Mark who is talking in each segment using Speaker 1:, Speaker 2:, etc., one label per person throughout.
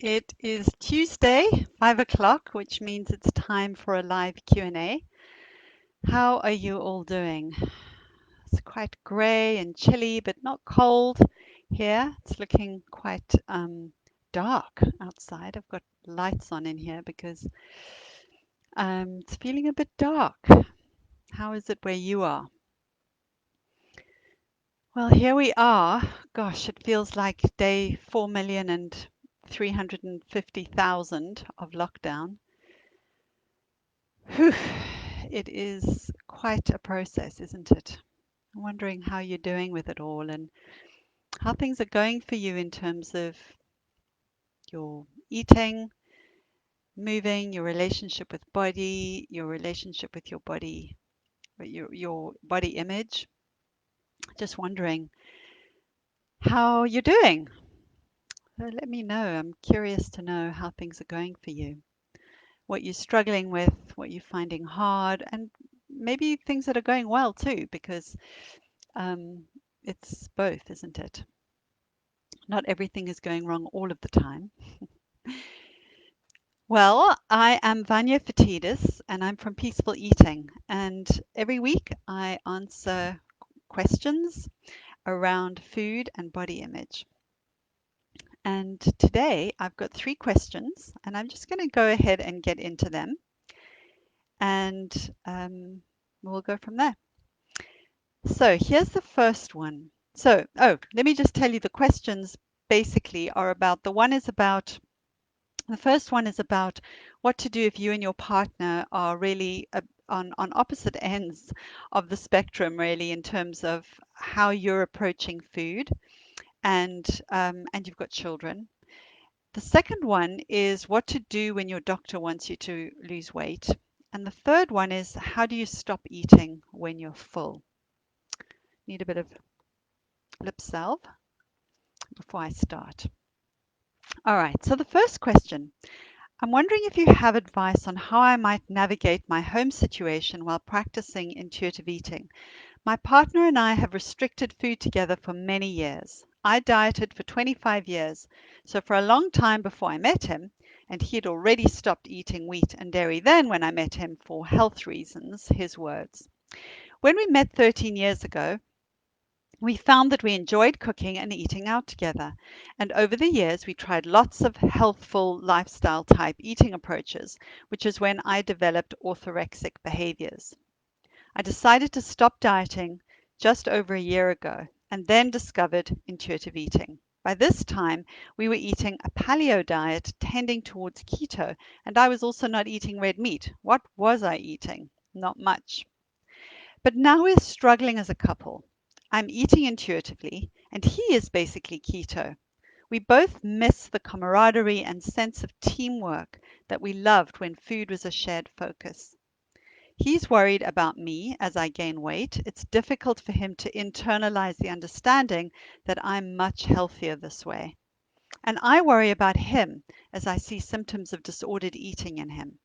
Speaker 1: It is Tuesday, 5 o'clock, which means it's time for a live Q&A. How are you all doing? It's quite grey and chilly, but not cold here. It's looking quite dark outside. I've got lights on in here because it's feeling a bit dark. How is it where you are? Well, here we are. Gosh, it feels like day 4,350,000 of lockdown. Whew, it is quite a process, isn't it? I'm wondering how you're doing with it all and how things are going for you in terms of your eating, moving, your relationship with body, your relationship with your body, your body image. Just wondering how you're doing. So let me know. I'm curious to know how things are going for you, what you're struggling with, what you're finding hard, and maybe things that are going well too, because Um, it's both, isn't it? Not everything is going wrong all of the time. Well, I am Vanya Fatidis and I'm from Peaceful Eating. And every week I answer questions around food and body image. And today I've got 3 questions and I'm just going to go ahead and get into them and we'll go from there. So here's the first one. Let me just tell you the questions basically are about the first one is about what to do if you and your partner are really on opposite ends of the spectrum, really, in terms of how you're approaching food, and you've got children. The second one is what to do when your doctor wants you to lose weight, and the third one is how do you stop eating when you're full? Need a bit of lip salve before I start. All right. So the first question. I'm wondering if you have advice on how I might navigate my home situation while practicing intuitive eating. My partner and I have restricted food together for many years. I dieted for 25 years, so for a long time before I met him, and he had already stopped eating wheat and dairy then when I met him for health reasons, his words. When we met 13 years ago, we found that we enjoyed cooking and eating out together, and over the years we tried lots of healthful lifestyle type eating approaches, which is when I developed orthorexic behaviors. I decided to stop dieting just over a year ago and then discovered intuitive eating. By this time, we were eating a paleo diet tending towards keto, and I was also not eating red meat. What was I eating? Not much. But now we're struggling as a couple. I'm eating intuitively, and he is basically keto. We both miss the camaraderie and sense of teamwork that we loved when food was a shared focus. He's worried about me as I gain weight. It's difficult for him to internalize the understanding that I'm much healthier this way. And I worry about him as I see symptoms of disordered eating in him.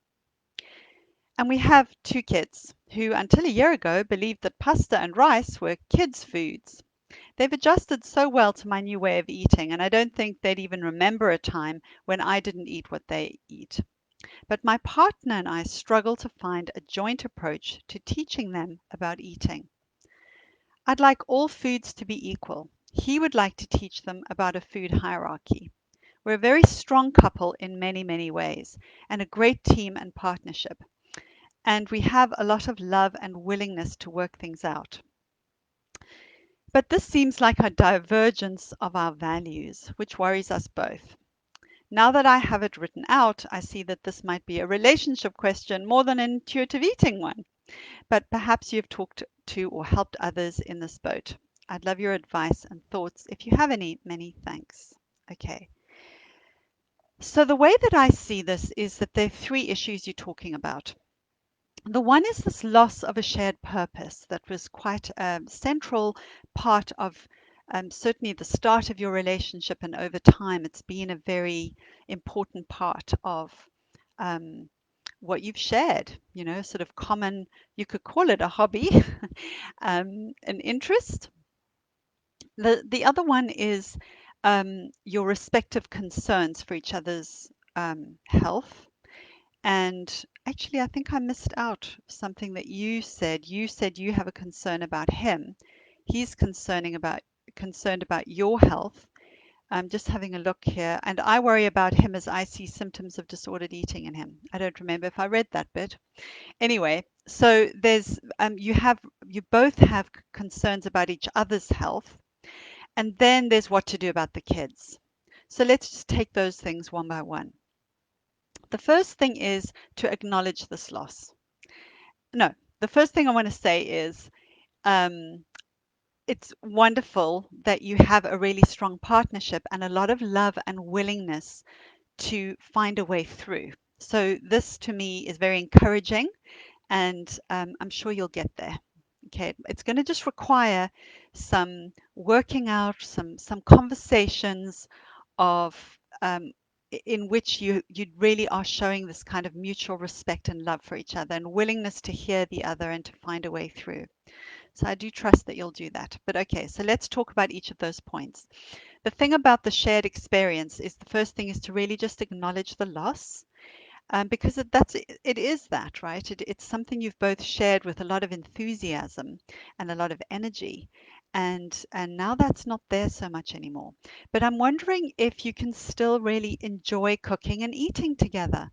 Speaker 1: And we have 2 kids who, until a year ago, believed that pasta and rice were kids' foods. They've adjusted so well to my new way of eating, and I don't think they'd even remember a time when I didn't eat what they eat. But my partner and I struggle to find a joint approach to teaching them about eating. I'd like all foods to be equal. He would like to teach them about a food hierarchy. We're a very strong couple in many, many ways, and a great team and partnership. And we have a lot of love and willingness to work things out. But this seems like a divergence of our values, which worries us both. Now that I have it written out, I see that this might be a relationship question more than an intuitive eating one. But perhaps you've talked to or helped others in this boat. I'd love your advice and thoughts if you have any. Many thanks. Okay. So the way that I see this is that there are 3 issues you're talking about. The one is this loss of a shared purpose that was quite a central part of certainly the start of your relationship, and over time, it's been a very important part of um, what you've shared. Sort of common, you could call it a hobby, an interest. The other one is your respective concerns for each other's health. And actually, I think I missed out something that you said. You said you have a concern about him. He's concerned about your health. I'm just having a look here, and I worry about him as I see symptoms of disordered eating in him. I don't remember if I read that bit. Anyway, so there's you both have concerns about each other's health, and then there's what to do about the kids. So let's just take those things one by one. The first thing is to acknowledge this loss. No, the first thing I want to say is um, it's wonderful that you have a really strong partnership and a lot of love and willingness to find a way through. So, this to me is very encouraging, and I'm sure you'll get there. Okay, it's going to just require some working out, some conversations of in which you really are showing this kind of mutual respect and love for each other and willingness to hear the other and to find a way through. So I do trust that you'll do that. But okay, so let's talk about each of those points. The thing about the shared experience is the first thing is to really just acknowledge the loss, because it is that, right? It's something you've both shared with a lot of enthusiasm and a lot of energy, and now that's not there so much anymore. But I'm wondering if you can still really enjoy cooking and eating together.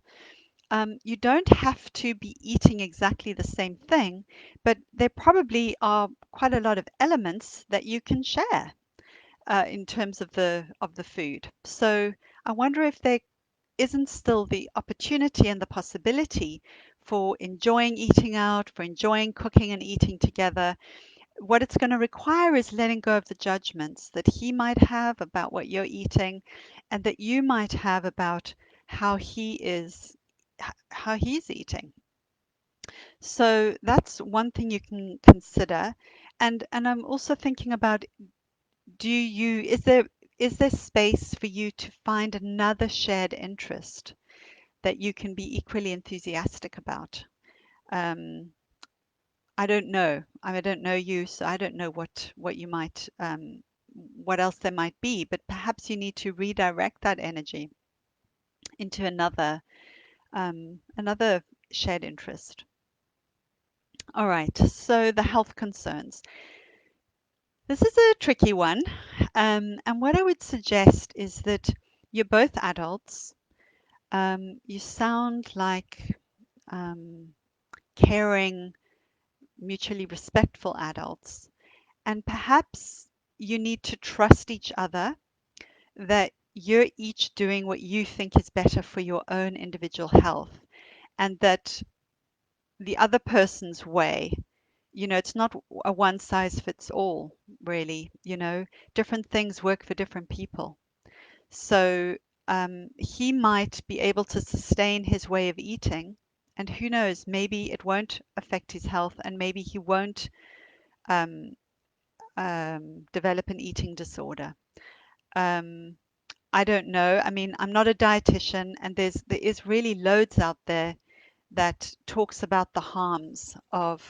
Speaker 1: You don't have to be eating exactly the same thing, but there probably are quite a lot of elements that you can share in terms of the food. So I wonder if there isn't still the opportunity and the possibility for enjoying eating out, for enjoying cooking and eating together. What it's going to require is letting go of the judgments that he might have about what you're eating and that you might have about how how he's eating. So that's one thing you can consider. And I'm also thinking about, do you is there space for you to find another shared interest that you can be equally enthusiastic about? Um, I don't know. I don't know you, so I don't know what you might what else there might be, but perhaps you need to redirect that energy into another shared interest. All right, so the health concerns. This is a tricky one. And what I would suggest is that you're both adults. You sound like um, caring, mutually respectful adults. And perhaps you need to trust each other that you're each doing what you think is better for your own individual health, and that the other person's way, it's not a one size fits all, really. Different things work for different people. So he might be able to sustain his way of eating, and who knows, maybe it won't affect his health, and maybe he won't um, develop an eating disorder. Um, I don't know. I mean, I'm not a dietitian, and there is really loads out there that talks about the harms of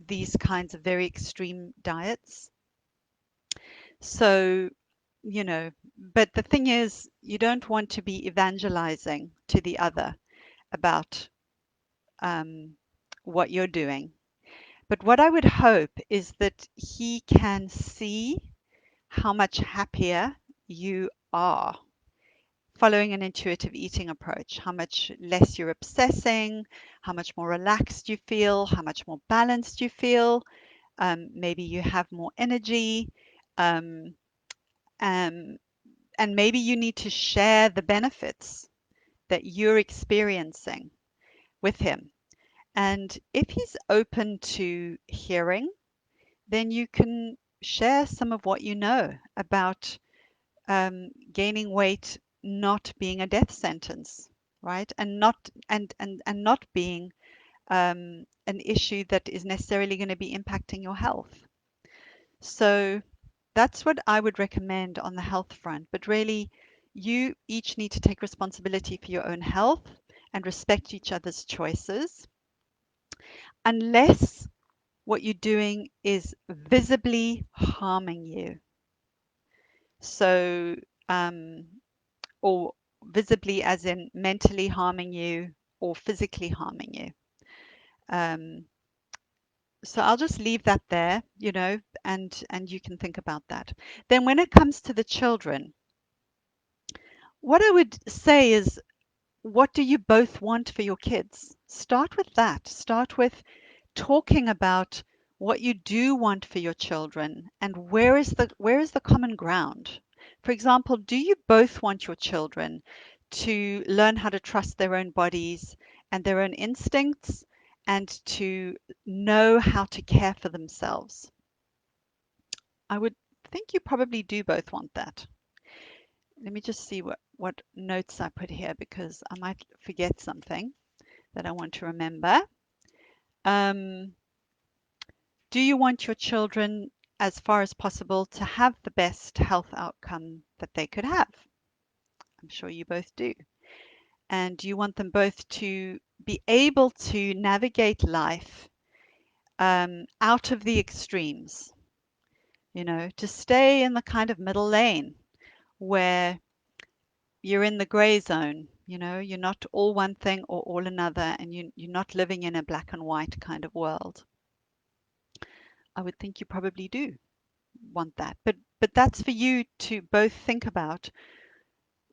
Speaker 1: these kinds of very extreme diets. So, but the thing is, you don't want to be evangelizing to the other about um, what you're doing. But what I would hope is that he can see how much happier you are following an intuitive eating approach, how much less you're obsessing, how much more relaxed you feel, how much more balanced you feel. Maybe you have more energy. Um, um, and maybe you need to share the benefits that you're experiencing with him. And if he's open to hearing, then you can share some of what you know about gaining weight not being a death sentence, right? And not being an issue that is necessarily going to be impacting your health. So that's what I would recommend on the health front. But really, you each need to take responsibility for your own health and respect each other's choices, unless what you're doing is visibly harming you. So um, or visibly as in mentally harming you or physically harming you. Um, so I'll just leave that there, and you can think about that. Then when it comes to the children, what I would say is, what do you both want for your kids? Start with that. Start with talking about what you do want for your children and where is the common ground. For example, do you both want your children to learn how to trust their own bodies and their own instincts and to know how to care for themselves? I would think you probably do both want that. Let me just see what notes I put here because I might forget something that I want to remember. Um, Do you want your children, as far as possible, to have the best health outcome that they could have? I'm sure you both do. And you want them both to be able to navigate life out of the extremes, to stay in the kind of middle lane where you're in the gray zone. You're not all one thing or all another, and you're not living in a black and white kind of world. I would think you probably do want that. But that's for you to both think about.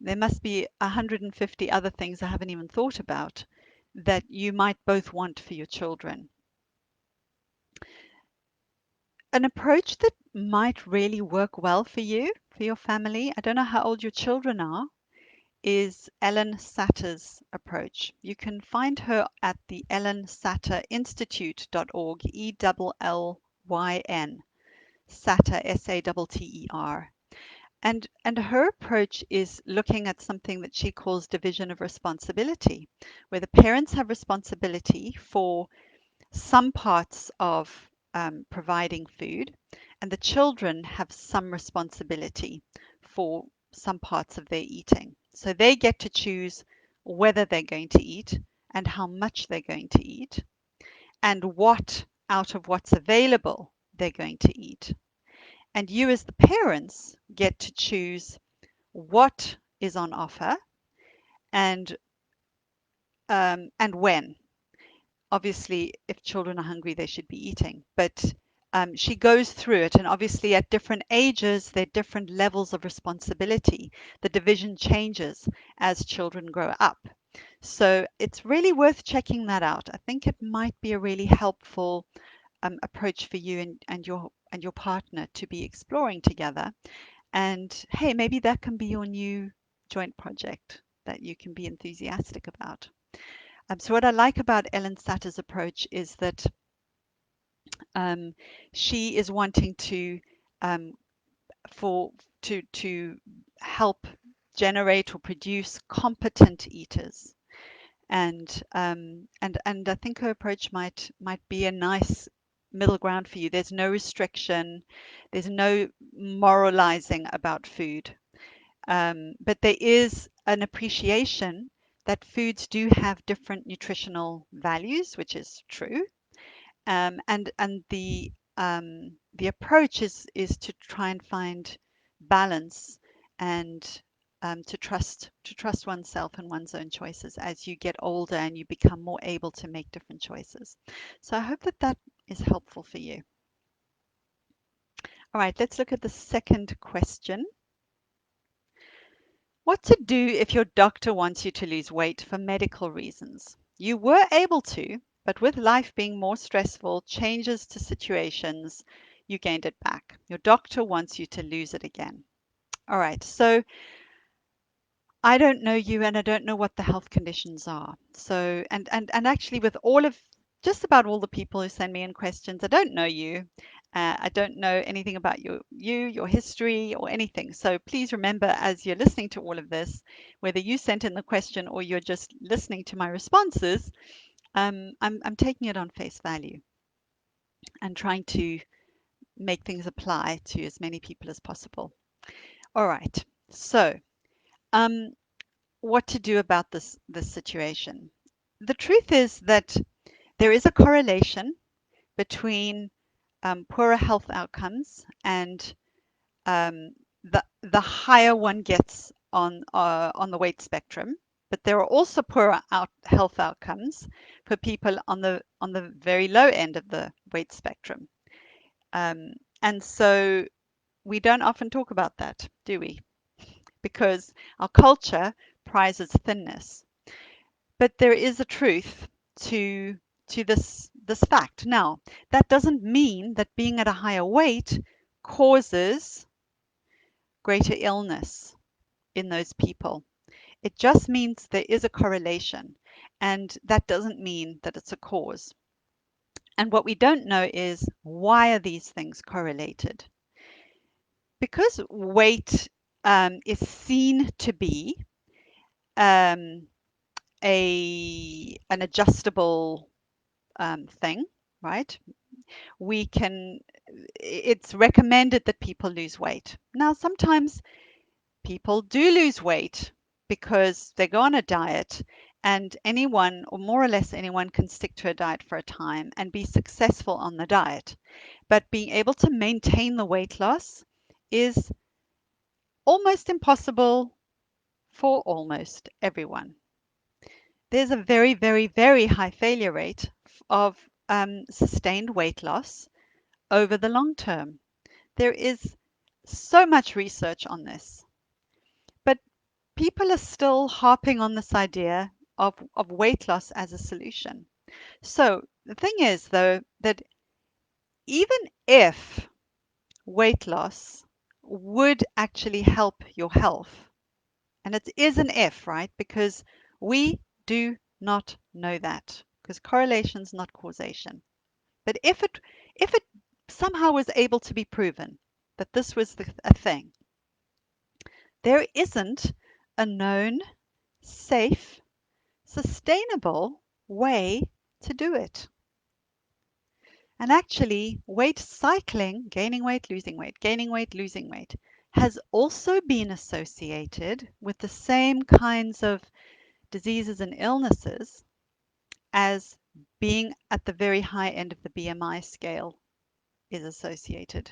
Speaker 1: There must be 150 other things I haven't even thought about that you might both want for your children. An approach that might really work well for you, for your family, I don't know how old your children are, is Ellen Satter's approach. You can find her at the Ellen Satter Institute.org, ELLYN, Satter, Satter. And her approach is looking at something that she calls division of responsibility, where the parents have responsibility for some parts of providing food, and the children have some responsibility for some parts of their eating. So they get to choose whether they're going to eat and how much they're going to eat, and what out of what's available they're going to eat. And you, as the parents, get to choose what is on offer and when. Obviously, if children are hungry, they should be eating. But she goes through it, and obviously, at different ages, there are different levels of responsibility. The division changes as children grow up. So it's really worth checking that out. I think it might be a really helpful approach for you and your partner to be exploring together. And hey, maybe that can be your new joint project that you can be enthusiastic about. So what I like about Ellen Satter's approach is that um, she is wanting um, for to help generate or produce competent eaters, and I think her approach might be a nice middle ground for you. There's no restriction, there's no moralizing about food. But there is an appreciation that foods do have different nutritional values, which is true. And the approach is to try and find balance and to trust oneself and one's own choices as you get older and you become more able to make different choices. So I hope that that is helpful for you. All right, let's look at the second question. What to do if your doctor wants you to lose weight for medical reasons? You were able to, but with life being more stressful, changes to situations, you gained it back. Your doctor wants you to lose it again. All right, so I don't know you and I don't know what the health conditions are. So, and actually, with all of just about all the people who send me in questions, I don't know you. I don't know anything about your history, or anything. So please remember, as you're listening to all of this, whether you sent in the question or you're just listening to my responses, I'm taking it on face value and trying to make things apply to as many people as possible. All right. So, um, what to do about this situation? The truth is that there is a correlation between poorer health outcomes and the higher one gets on the weight spectrum, but there are also poorer health outcomes for people on the very low end of the weight spectrum. And so we don't often talk about that, do we? Because our culture prizes thinness. But there is a truth to this fact. Now, that doesn't mean that being at a higher weight causes greater illness in those people. It just means there is a correlation, and that doesn't mean that it's a cause. And what we don't know is, why are these things correlated? Because weight is seen to be um, an adjustable thing, right? We can, it's recommended that people lose weight. Now, sometimes people do lose weight because they go on a diet, and anyone, or more or less anyone, can stick to a diet for a time and be successful on the diet. But being able to maintain the weight loss is almost impossible for almost everyone. There's a very, very, very high failure rate of sustained weight loss over the long term. There is so much research on this, but people are still harping on this idea of weight loss as a solution. So the thing is, though, that even if weight loss would actually help your health, and it is an if, right? Because we do not know that, because correlation is not causation. But if it somehow was able to be proven that this was a thing, there isn't a known, safe, sustainable way to do it. And actually, weight cycling, gaining weight, losing weight, gaining weight, losing weight, has also been associated with the same kinds of diseases and illnesses as being at the very high end of the BMI scale is associated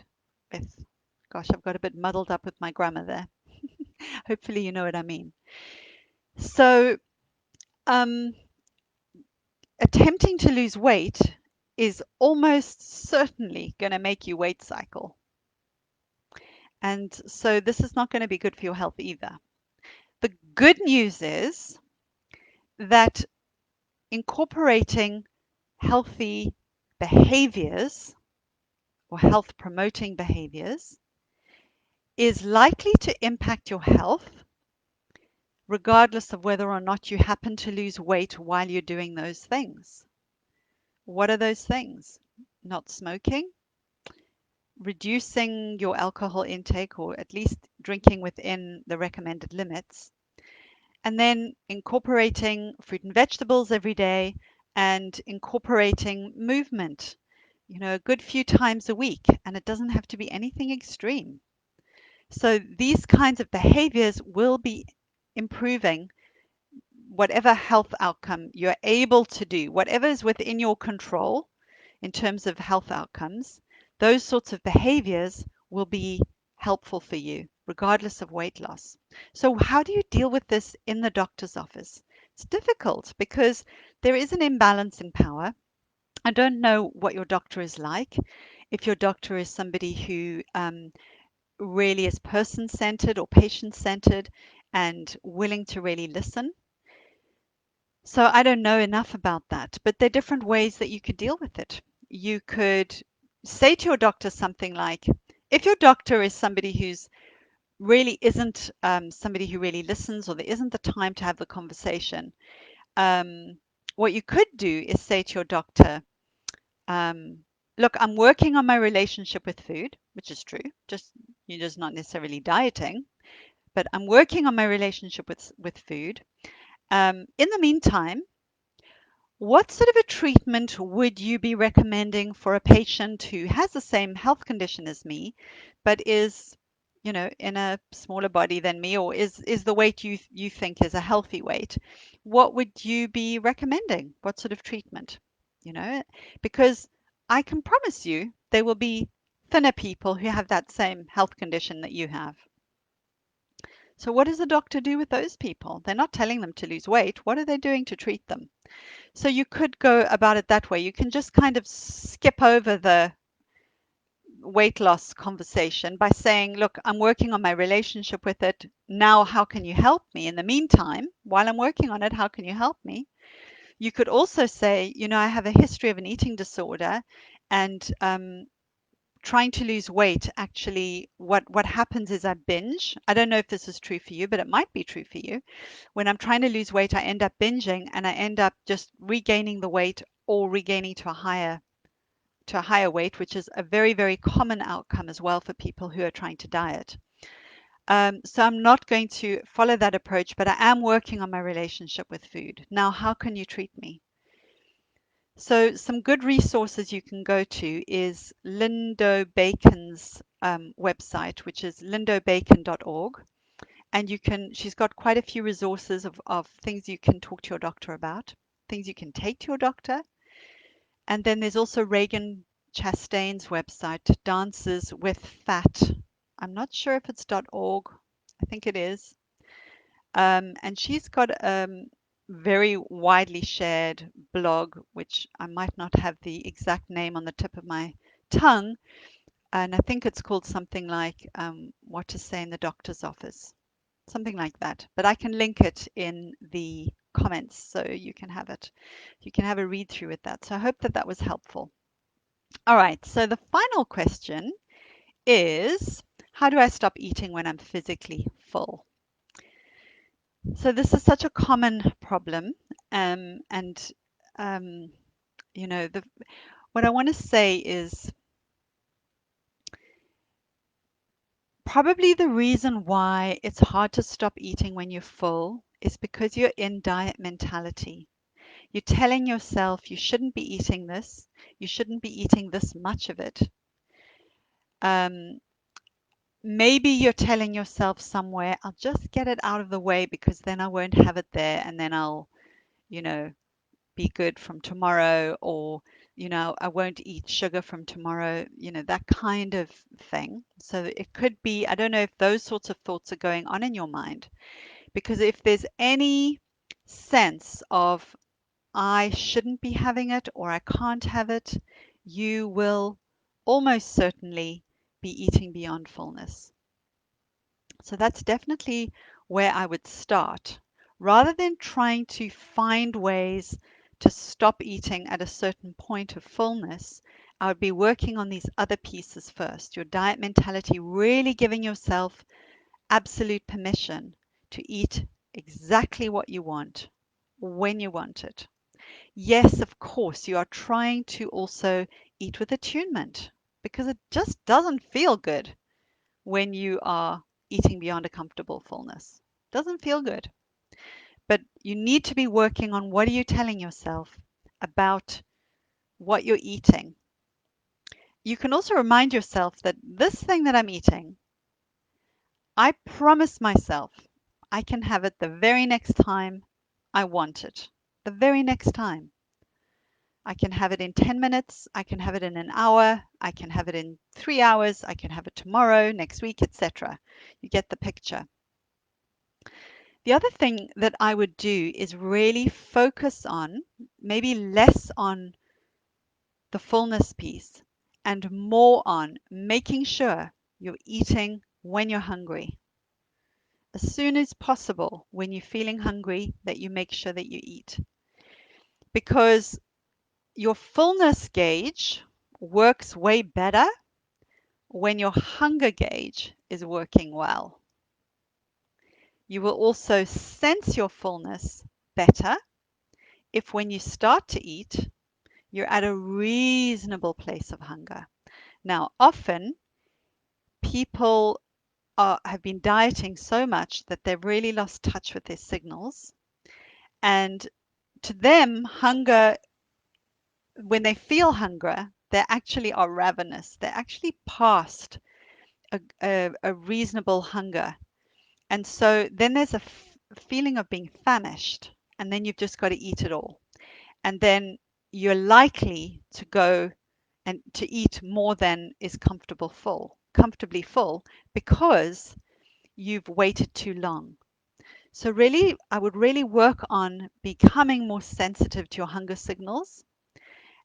Speaker 1: with. Gosh, I've got a bit muddled up with my grammar there. Hopefully, you know what I mean. So, um, attempting to lose weight is almost certainly going to make you weight cycle. And so, this is not going to be good for your health either. The good news is that incorporating healthy behaviors or health promoting behaviors is likely to impact your health regardless of whether or not you happen to lose weight while you're doing those things. What are those things? Not smoking, reducing your alcohol intake, or at least drinking within the recommended limits, and then incorporating fruit and vegetables every day and incorporating movement, a good few times a week. And it doesn't have to be anything extreme. So these kinds of behaviors will be improving whatever health outcome you're able to do, whatever is within your control in terms of health outcomes. Those sorts of behaviors will be helpful for you, regardless of weight loss. So, how do you deal with this in the doctor's office? It's difficult because there is an imbalance in power. I don't know what your doctor is like. If your doctor is somebody who really is person centered or patient centered and willing to really listen. So I don't know enough about that, but there are different ways that you could deal with it. You could say to your doctor something like, if your doctor is somebody who's really isn't somebody who really listens, or there isn't the time to have the conversation, what you could do is say to your doctor, um, look, I'm working on my relationship with food, which is true. You're just not necessarily dieting, but I'm working on my relationship with food. In the meantime, what sort of a treatment would you be recommending for a patient who has the same health condition as me, but is, in a smaller body than me, or is the weight you think is a healthy weight? What would you be recommending? What sort of treatment? You know, because I can promise you there will be thinner people who have that same health condition that you have. So what does the doctor do with those people? They're not telling them to lose weight. What are they doing to treat them? So you could go about it that way. You can just kind of skip over the weight loss conversation by saying, look, I'm working on my relationship with it. Now, how can you help me? In the meantime, while I'm working on it, how can you help me? You could also say, I have a history of an eating disorder, and trying to lose weight, actually, what happens is I binge. I don't know if this is true for you, but it might be true for you. When I'm trying to lose weight, I end up binging, and I end up just regaining the weight or regaining to a higher weight, which is a very, very common outcome as well for people who are trying to diet. So I'm not going to follow that approach, but I am working on my relationship with food. Now, how can you treat me? So some good resources you can go to is Lindo Bacon's website, which is lindobacon.org. And she's got quite a few resources of things you can talk to your doctor about, things you can take to your doctor. And then there's also Reagan Chastain's website, Dances with Fat. I'm not sure if it's .org. I think it is. And she's got a very widely shared blog, which I might not have the exact name on the tip of my tongue. And I think it's called something like What to Say in the Doctor's Office, something like that. But I can link it in the comments so you can have it. You can have a read through with that. So I hope that that was helpful. All right. So the final question is, how do I stop eating when I'm physically full? So this is such a common problem, and um, what I want to say is probably the reason why it's hard to stop eating when you're full is because you're in diet mentality. You're telling yourself you shouldn't be eating this, you shouldn't be eating this much of it. Um, Maybe you're telling yourself somewhere, I'll just get it out of the way because then I won't have it there, and then I'll, you know, be good from tomorrow, or I won't eat sugar from tomorrow, that kind of thing. So it could be, I don't know if those sorts of thoughts are going on in your mind, because if there's any sense of I shouldn't be having it or I can't have it, you will almost certainly be eating beyond fullness. So that's definitely where I would start. Rather than trying to find ways to stop eating at a certain point of fullness, I would be working on these other pieces first. Your diet mentality, really giving yourself absolute permission to eat exactly what you want, when you want it. Yes, of course, you are trying to also eat with attunement because it just doesn't feel good when you are eating beyond a comfortable fullness. Doesn't feel good. But you need to be working on what are you telling yourself about what you're eating. You can also remind yourself that this thing that I'm eating, I promise myself I can have it the very next time I want it. The very next time. I can have it in 10 minutes, I can have it in an hour, I can have it in 3 hours, I can have it tomorrow, next week, etc. You get the picture. The other thing that I would do is really focus on, maybe less on the fullness piece and more on making sure you're eating when you're hungry. As soon as possible, when you're feeling hungry, that you make sure that you eat. Because your fullness gauge works way better when your hunger gauge is working well. You will also sense your fullness better if when you start to eat, you're at a reasonable place of hunger. Now, often people have been dieting so much that they've really lost touch with their signals. And to them, hunger, when they feel hunger, they actually are ravenous. They're actually past a reasonable hunger. And so then there's a feeling of being famished, and then you've just got to eat it all. And then you're likely to go and to eat more than is comfortably full, because you've waited too long. So really, I would really work on becoming more sensitive to your hunger signals.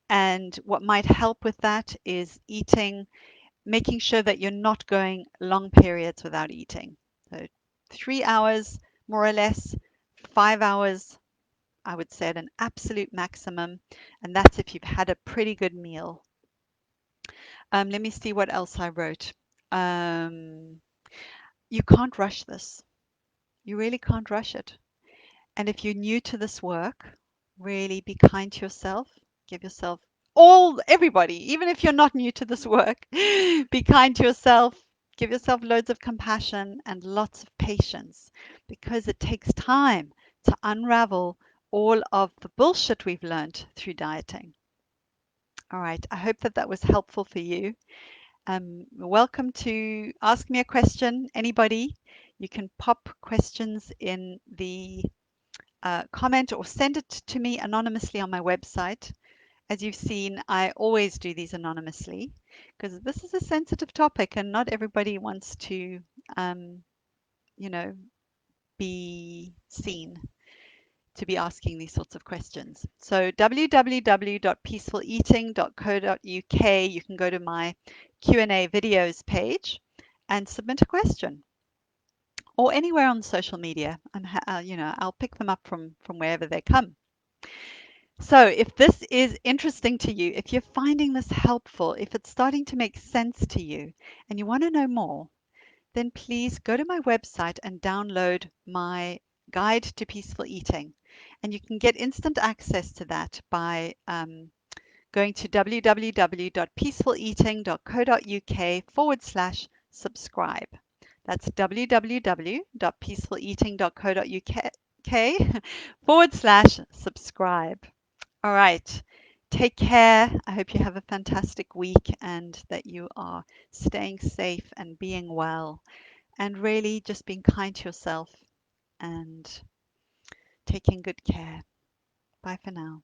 Speaker 1: And what might help with that is eating, making sure that you're not going long periods without eating. So 3 hours, more or less, 5 hours, I would say at an absolute maximum. And that's if you've had a pretty good meal. Let me see what else I wrote. Um, you can't rush this. You really can't rush it. And if you're new to this work, really be kind to yourself. Give yourself everybody, even if you're not new to this work, be kind to yourself. Give yourself loads of compassion and lots of patience because it takes time to unravel all of the bullshit we've learned through dieting. All right, I hope that that was helpful for you. Welcome to ask me a question, anybody. You can pop questions in the comment or send it to me anonymously on my website. As you've seen, I always do these anonymously because this is a sensitive topic and not everybody wants to, um, you know, be seen to be asking these sorts of questions. So www.peacefuleating.co.uk, you can go to my Q&A videos page and submit a question or anywhere on social media. I'll pick them up from wherever they come. So if this is interesting to you, if you're finding this helpful, if it's starting to make sense to you and you want to know more, then please go to my website and download my guide to peaceful eating. And you can get instant access to that by going to www.peacefuleating.co.uk/subscribe. That's www.peacefuleating.co.uk/subscribe. All right. Take care. I hope you have a fantastic week and that you are staying safe and being well and really just being kind to yourself and taking good care. Bye for now.